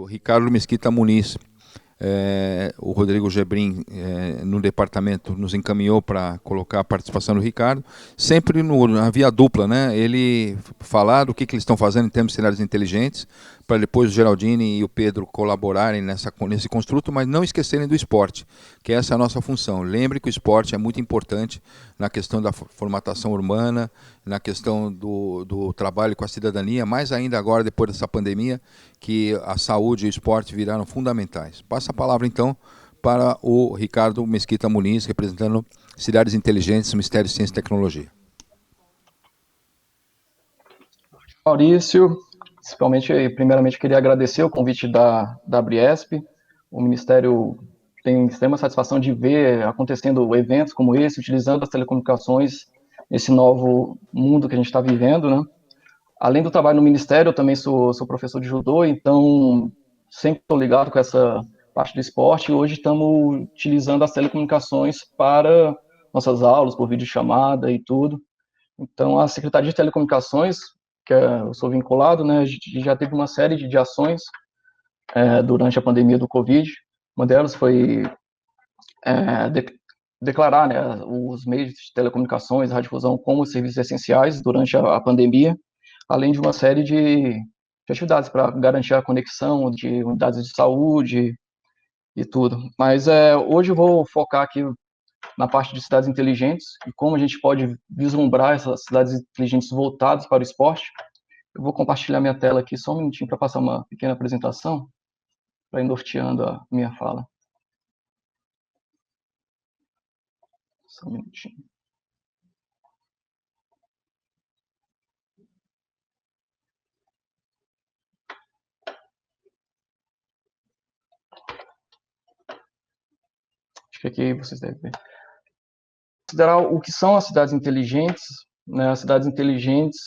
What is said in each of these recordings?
Ricardo Mesquita Muniz. O Rodrigo Gebrim, no departamento, nos encaminhou para colocar a participação do Ricardo, sempre na via dupla, né? Ele falar do que eles estão fazendo em termos de cidades inteligentes, para depois o Geraldini e o Pedro colaborarem nesse construto, mas não esquecerem do esporte, que essa é a nossa função. Lembre que o esporte é muito importante na questão da formatação urbana, na questão do trabalho com a cidadania, mais ainda agora, depois dessa pandemia, que a saúde e o esporte viraram fundamentais. Passa a palavra, então, para o Ricardo Mesquita Muniz, representando Cidades Inteligentes, Ministério de Ciência e Tecnologia. Maurício, primeiramente queria agradecer o convite da Abriesp. O Ministério tem extrema satisfação de ver acontecendo eventos como esse, utilizando as telecomunicações nesse novo mundo que a gente está vivendo, né? Além do trabalho no Ministério, eu também sou professor de judô, então sempre estou ligado com essa parte do esporte. E hoje estamos utilizando as telecomunicações para nossas aulas, por videochamada e tudo. Então, a Secretaria de Telecomunicações, que eu sou vinculado, né, já teve uma série de ações durante a pandemia do Covid. Uma delas foi declarar, né, os meios de telecomunicações, radiodifusão como serviços essenciais durante a pandemia, além de uma série de atividades para garantir a conexão de unidades de saúde e tudo. Mas hoje eu vou focar aqui na parte de cidades inteligentes e como a gente pode vislumbrar essas cidades inteligentes voltadas para o esporte. Eu vou compartilhar minha tela aqui só um minutinho para passar uma pequena apresentação, para ir norteando a minha fala. Só um minutinho. Acho que aqui vocês devem ver. Considerar o que são as cidades inteligentes, né? As cidades inteligentes,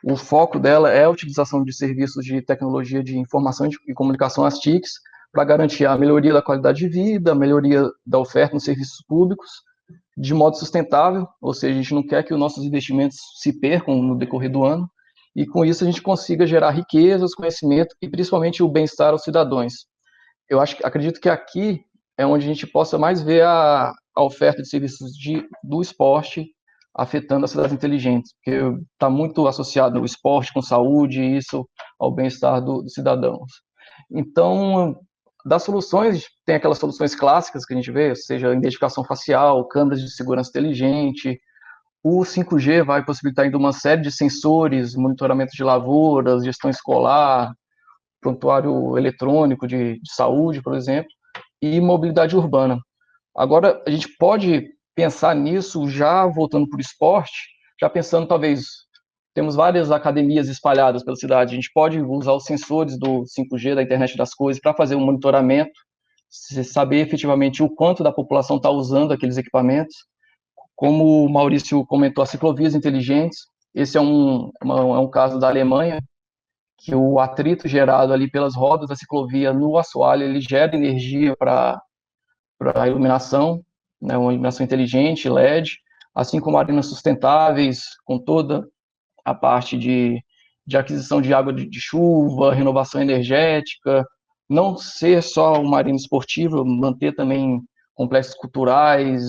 o foco dela é a utilização de serviços de tecnologia de informação e comunicação, as TICs, para garantir a melhoria da qualidade de vida, a melhoria da oferta nos serviços públicos, de modo sustentável, ou seja, a gente não quer que os nossos investimentos se percam no decorrer do ano, e com isso a gente consiga gerar riquezas, conhecimento e principalmente o bem-estar aos cidadãos. Acredito que aqui é onde a gente possa mais ver a oferta de serviços do esporte afetando as cidades inteligentes, porque está muito associado o esporte com saúde e isso ao bem-estar dos cidadãos. Então, das soluções, tem aquelas soluções clássicas que a gente vê, seja identificação facial, câmeras de segurança inteligente. O 5G vai possibilitar ainda uma série de sensores, monitoramento de lavouras, gestão escolar, prontuário eletrônico de saúde, por exemplo, e mobilidade urbana. Agora, a gente pode pensar nisso já voltando para o esporte, já pensando, talvez, temos várias academias espalhadas pela cidade, a gente pode usar os sensores do 5G, da internet das coisas, para fazer um monitoramento, saber efetivamente o quanto da população está usando aqueles equipamentos. Como o Maurício comentou, as ciclovias inteligentes, esse é um caso da Alemanha, que o atrito gerado ali pelas rodas da ciclovia no assoalho, ele gera energia para a iluminação, né, uma iluminação inteligente, LED, assim como arenas sustentáveis, com toda a parte de aquisição de água de chuva, renovação energética, não ser só uma arena esportiva, manter também complexos culturais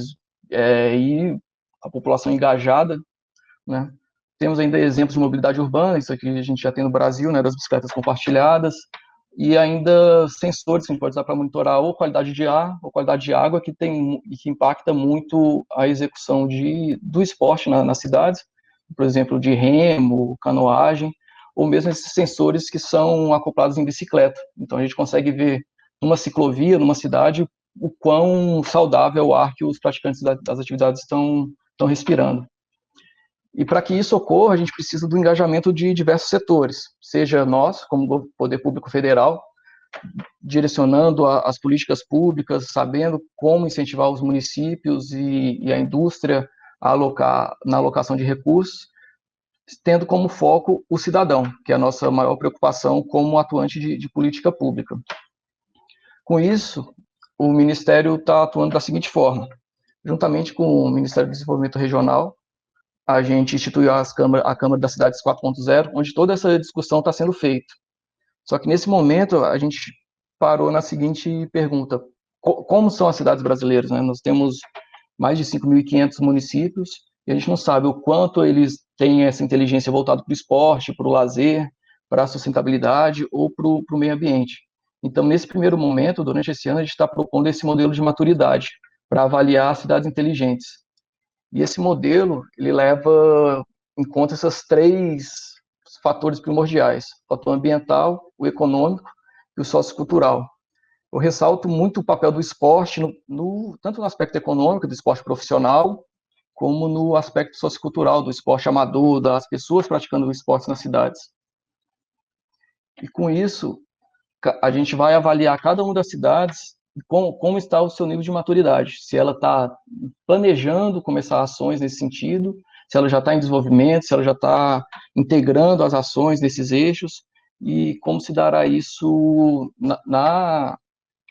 e a população engajada, né? Temos ainda exemplos de mobilidade urbana, isso aqui a gente já tem no Brasil, né, das bicicletas compartilhadas, e ainda sensores que a gente pode usar para monitorar ou qualidade de ar ou qualidade de água, que impacta muito a execução do esporte nas cidades, por exemplo, de remo, canoagem, ou mesmo esses sensores que são acoplados em bicicleta. Então a gente consegue ver numa ciclovia, numa cidade, o quão saudável é o ar que os praticantes das atividades estão respirando. E para que isso ocorra, a gente precisa do engajamento de diversos setores, seja nós, como Poder Público Federal, direcionando as políticas públicas, sabendo como incentivar os municípios e a indústria na alocação de recursos, tendo como foco o cidadão, que é a nossa maior preocupação como atuante de política pública. Com isso, o Ministério está atuando da seguinte forma: juntamente com o Ministério do Desenvolvimento Regional, a gente instituiu a Câmara das Cidades 4.0, onde toda essa discussão está sendo feita. Só que nesse momento a gente parou na seguinte pergunta: como são as cidades brasileiras, né? Nós temos mais de 5.500 municípios e a gente não sabe o quanto eles têm essa inteligência voltada para o esporte, para o lazer, para a sustentabilidade ou para o meio ambiente. Então, nesse primeiro momento, durante esse ano, a gente está propondo esse modelo de maturidade para avaliar as cidades inteligentes. E esse modelo, ele leva em conta esses três fatores primordiais: o fator ambiental, o econômico e o sociocultural. Eu ressalto muito o papel do esporte, tanto no aspecto econômico, do esporte profissional, como no aspecto sociocultural, do esporte amador, das pessoas praticando o esporte nas cidades. E com isso, a gente vai avaliar cada uma das cidades como está o seu nível de maturidade, se ela está planejando começar ações nesse sentido, se ela já está em desenvolvimento, se ela já está integrando as ações nesses eixos, e como se dará isso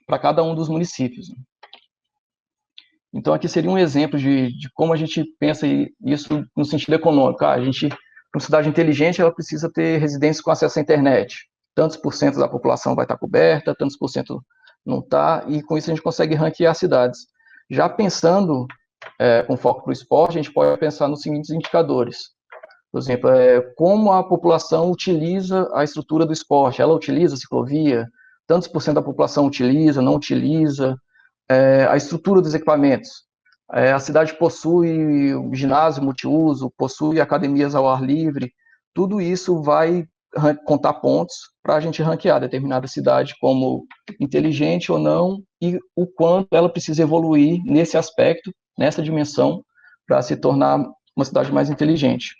para cada um dos municípios. Então, aqui seria um exemplo de como a gente pensa isso no sentido econômico. Uma cidade inteligente, ela precisa ter residências com acesso à internet. Tantos por cento da população vai estar coberta, tantos por cento não está, e com isso a gente consegue ranquear as cidades. Já pensando com foco para o esporte, a gente pode pensar nos seguintes indicadores. Por exemplo, como a população utiliza a estrutura do esporte. Ela utiliza a ciclovia? Tantos por cento da população utiliza, não utiliza? A estrutura dos equipamentos. A cidade possui um ginásio multiuso, possui academias ao ar livre. Tudo isso vai contar pontos para a gente ranquear determinada cidade como inteligente ou não, e o quanto ela precisa evoluir nesse aspecto, nessa dimensão, para se tornar uma cidade mais inteligente.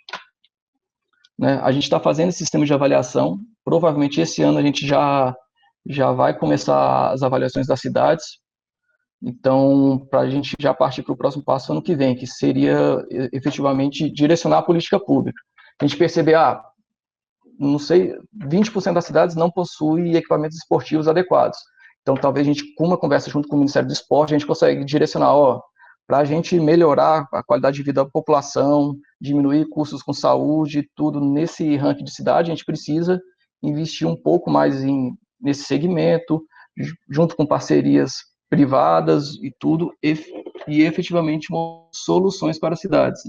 Né? A gente está fazendo esse sistema de avaliação, provavelmente esse ano a gente já vai começar as avaliações das cidades, então, para a gente já partir para o próximo passo ano que vem, que seria efetivamente direcionar a política pública. A gente perceber, não sei, 20% das cidades não possuem equipamentos esportivos adequados. Então, talvez a gente, com uma conversa junto com o Ministério do Esporte, a gente consegue direcionar, para a gente melhorar a qualidade de vida da população, diminuir custos com saúde, tudo nesse ranking de cidade, a gente precisa investir um pouco mais nesse segmento, junto com parcerias privadas e tudo, e efetivamente soluções para as cidades.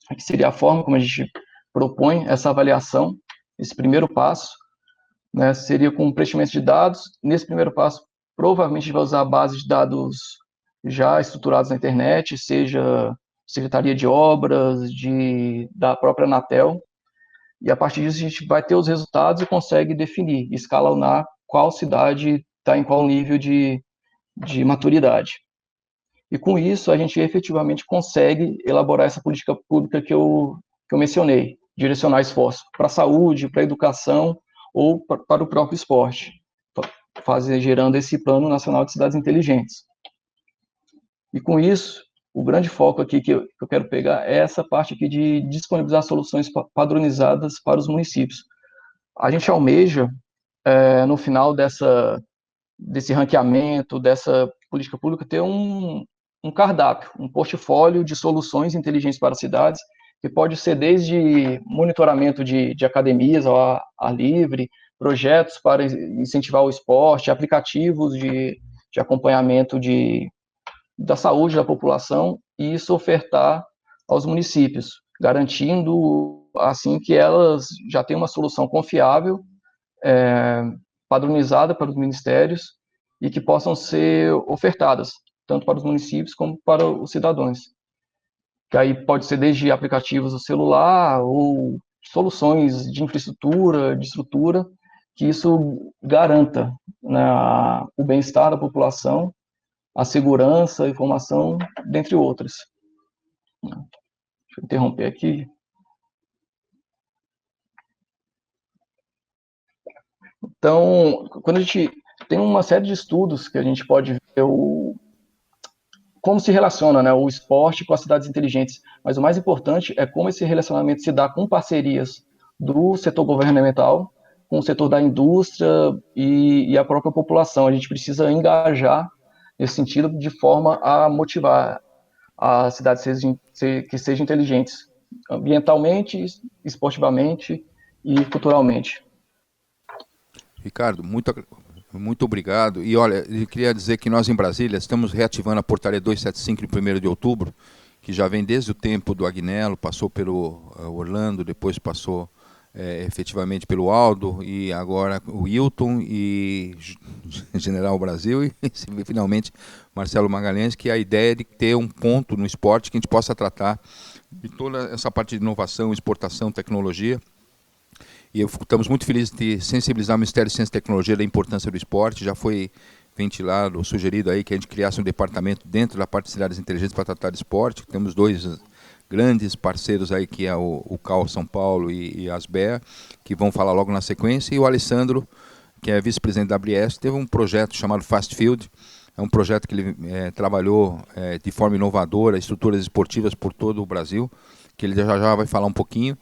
Aqui seria a forma como a gente propõe essa avaliação, esse primeiro passo, né, seria com preenchimento de dados. Nesse primeiro passo, provavelmente a gente vai usar a base de dados já estruturados na internet, seja Secretaria de Obras, da própria Anatel, e a partir disso a gente vai ter os resultados e consegue definir, escalonar qual cidade está em qual nível de maturidade. E com isso a gente efetivamente consegue elaborar essa política pública que eu mencionei, direcionar esforço para a saúde, para a educação ou para o próprio esporte, gerando esse Plano Nacional de Cidades Inteligentes. E com isso, o grande foco aqui que eu quero pegar é essa parte aqui de disponibilizar soluções padronizadas para os municípios. A gente almeja, no final desse ranqueamento, dessa política pública, ter um cardápio, um portfólio de soluções inteligentes para as cidades, que pode ser desde monitoramento de academias ao ar livre, projetos para incentivar o esporte, aplicativos de acompanhamento da saúde da população, e isso ofertar aos municípios, garantindo, assim, que elas já tenham uma solução confiável, padronizada para os ministérios, e que possam ser ofertadas, tanto para os municípios como para os cidadãos. Que aí pode ser desde aplicativos do celular, ou soluções de infraestrutura, de estrutura, que isso garanta, né, o bem-estar da população, a segurança, a informação, dentre outras. Deixa eu interromper aqui. Então, quando a gente tem uma série de estudos que a gente pode ver como se relaciona, né, o esporte com as cidades inteligentes, mas o mais importante é como esse relacionamento se dá com parcerias do setor governamental, com o setor da indústria e a própria população. A gente precisa engajar nesse sentido de forma a motivar as cidades que sejam inteligentes, ambientalmente, esportivamente e culturalmente. Ricardo, Muito obrigado. E olha, eu queria dizer que nós em Brasília estamos reativando a portaria 275 de 1º de outubro, que já vem desde o tempo do Agnello, passou pelo Orlando, depois passou efetivamente pelo Aldo, e agora o Wilton e General Brasil, e finalmente Marcelo Magalhães, que é a ideia de ter um ponto no esporte que a gente possa tratar de toda essa parte de inovação, exportação, tecnologia. E estamos muito felizes de sensibilizar o Ministério de Ciência e Tecnologia da importância do esporte. Já foi ventilado, sugerido aí que a gente criasse um departamento dentro da parte de cidades inteligentes para tratar de esporte. Temos 2 grandes parceiros aí, que é o CAL São Paulo e a ASBEA, que vão falar logo na sequência. E o Alessandro, que é vice-presidente da ABS, teve um projeto chamado Fast Field. É um projeto que ele trabalhou de forma inovadora, estruturas esportivas por todo o Brasil, que ele já vai falar um pouquinho.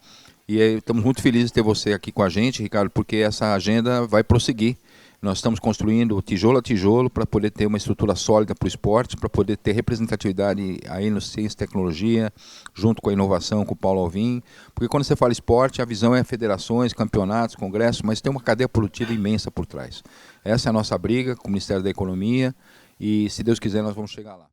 E estamos muito felizes de ter você aqui com a gente, Ricardo, porque essa agenda vai prosseguir. Nós estamos construindo tijolo a tijolo para poder ter uma estrutura sólida para o esporte, para poder ter representatividade aí no Ciência e Tecnologia, junto com a inovação, com o Paulo Alvim. Porque quando você fala esporte, a visão é federações, campeonatos, congressos, mas tem uma cadeia produtiva imensa por trás. Essa é a nossa briga com o Ministério da Economia e, se Deus quiser, nós vamos chegar lá.